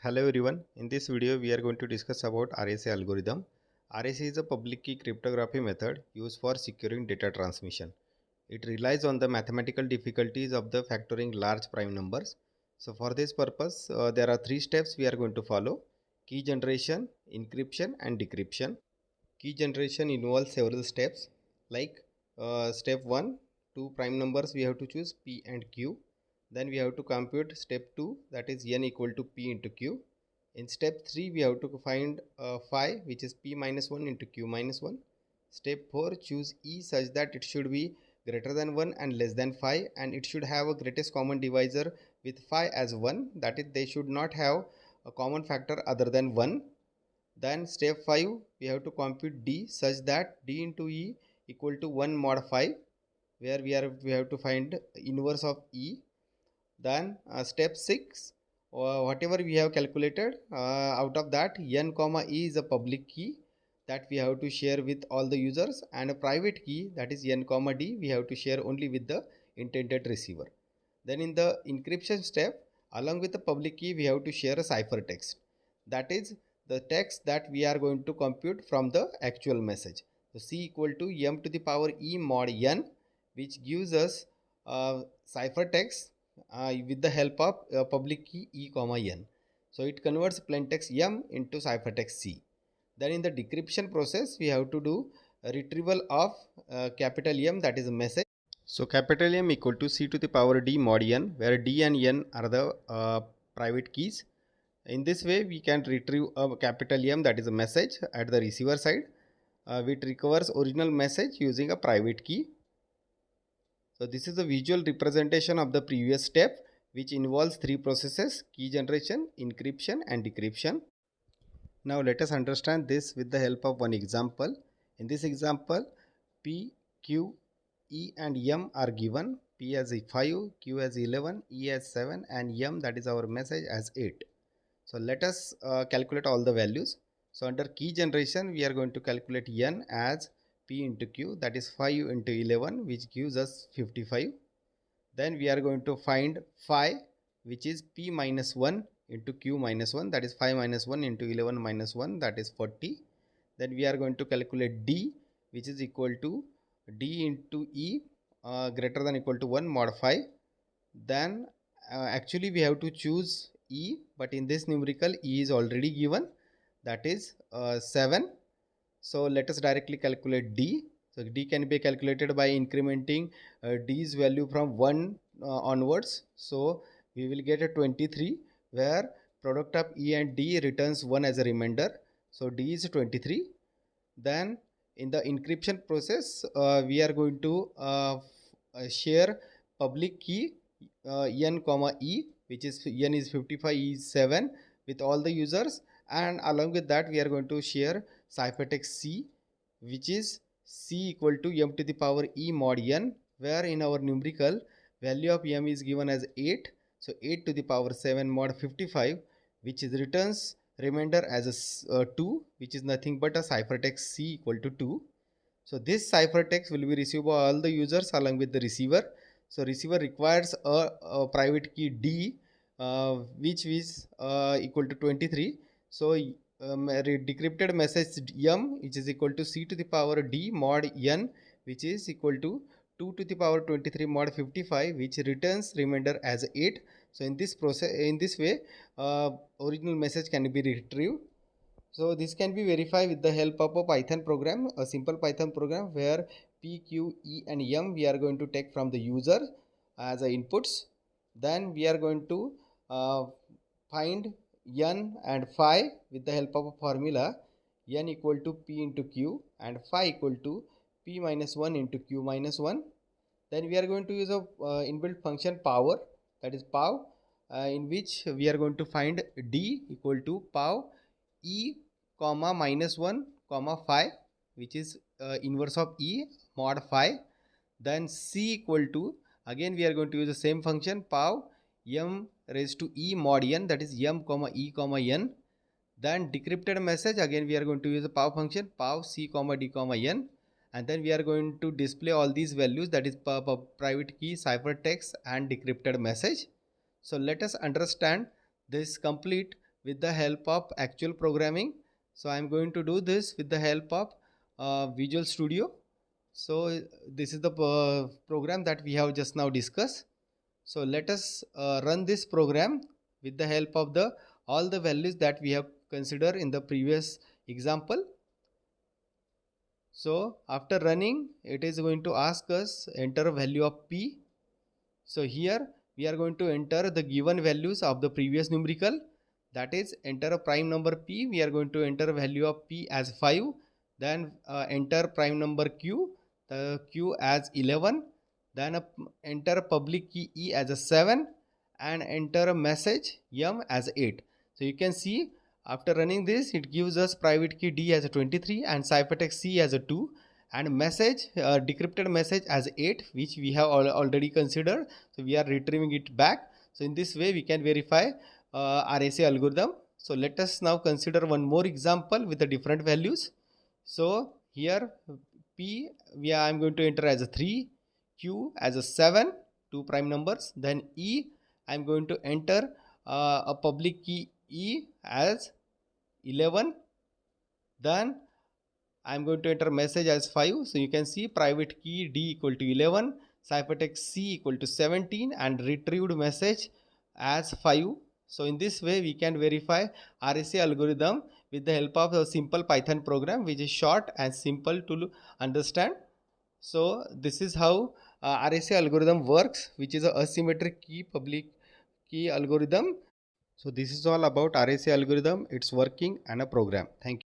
Hello everyone, in this video we are going to discuss about RSA algorithm. RSA is a public key cryptography method used for securing data transmission. It relies on the mathematical difficulties of the factoring large prime numbers. So for this purpose, there are three steps we are going to follow: key generation, encryption and decryption. Key generation involves several steps like step 1, two prime numbers we have to choose P and Q. Then we have to compute step 2, that is n equal to P into Q. In step 3 we have to find phi, which is P minus 1 into Q minus 1. Step 4, choose E such that it should be greater than 1 and less than phi, and it should have a greatest common divisor with phi as 1, that is they should not have a common factor other than 1. Then step 5, we have to compute D such that D into E equal to 1 mod phi, where we have to find inverse of E. Then step 6, whatever we have calculated, out of that n comma E is a public key that we have to share with all the users, and a private key, that is n comma D, we have to share only with the intended receiver. Then in the encryption step, along with the public key we have to share a ciphertext, that is the text that we are going to compute from the actual message. So C equal to m to the power E mod n, which gives us ciphertext with the help of public key E comma n. So it converts plaintext m into ciphertext C. Then in the decryption process we have to do a retrieval of capital M, that is a message. So capital M equal to C to the power D mod n, where D and n are the private keys. In this way we can retrieve a capital M, that is a message, at the receiver side, which recovers original message using a private key. So this is a visual representation of the previous step, which involves three processes: key generation, encryption and decryption. Now let us understand this with the help of one example. In this example, P, Q, E and M are given. P as 5, Q as 11, E as 7 and M, that is our message, as 8. So let us calculate all the values. So under key generation we are going to calculate n as P into Q, that is 5 into 11, which gives us 55. Then we are going to find phi, which is P minus 1 into Q minus 1, that is 5 minus 1 into 11 minus 1, that is 40. Then we are going to calculate D, which is equal to D into E greater than equal to 1 mod phi. Then actually we have to choose E, but in this numerical E is already given, that is 7. So let us directly calculate D. So D can be calculated by incrementing D's value from 1 onwards. So we will get a 23, where product of E and D returns 1 as a remainder. So D is 23. Then in the encryption process we are going to share public key n comma E, which is n is 55, E is 7, with all the users, and along with that we are going to share ciphertext C, which is C equal to m to the power E mod n, where in our numerical value of m is given as 8. So 8 to the power 7 mod 55, which is returns remainder as a 2, which is nothing but a ciphertext C equal to 2. So this ciphertext will be received by all the users along with the receiver. So receiver requires a private key D, which is equal to 23. So decrypted message M, which is equal to C to the power D mod n, which is equal to 2 to the power 23 mod 55, which returns remainder as 8. So in this process, in this way, original message can be retrieved. So this can be verified with the help of a Python program, a simple Python program, where P, Q, E and M we are going to take from the user as inputs. Then we are going to find n and phi with the help of a formula: n equal to P into Q and phi equal to P minus 1 into Q minus 1. Then we are going to use a inbuilt function power, that is pow, in which we are going to find D equal to pow E comma minus 1 comma phi, which is inverse of E mod phi. Then C equal to, again we are going to use the same function, pow m raised to E mod n, that is m comma E comma n. Then decrypted message, again we are going to use the pow function, pow C comma D comma n, and then we are going to display all these values, that is private key, ciphertext and decrypted message. So let us understand this complete with the help of actual programming. So I am going to do this with the help of Visual Studio. So this is the program that we have just now discussed. So let us run this program with the help of the all the values that we have considered in the previous example. So after running, it is going to ask us enter a value of p. So here we are going to enter the given values of the previous numerical, that is enter a prime number p. We are going to enter a value of p as 5, then enter prime number q, the q as 11, then enter public key e as a 7, and enter a message m as 8. So you can see after running this, it gives us private key d as a 23 and ciphertext c as a 2 and message decrypted message as 8, which we have already considered. So we are retrieving it back. So in this way we can verify RSA algorithm. So let us now consider one more example with the different values. So here p I am going to enter as a 3, q as a 7, two prime numbers, then e I am going to enter a public key e as 11, then I am going to enter message as 5. So you can see private key d equal to 11, ciphertext c equal to 17 and retrieved message as 5. So in this way we can verify RSA algorithm with the help of a simple Python program which is short and simple to understand. So this is how RSA algorithm works, which is a asymmetric key public key algorithm. So this is all about RSA algorithm, its working and a program. Thank you.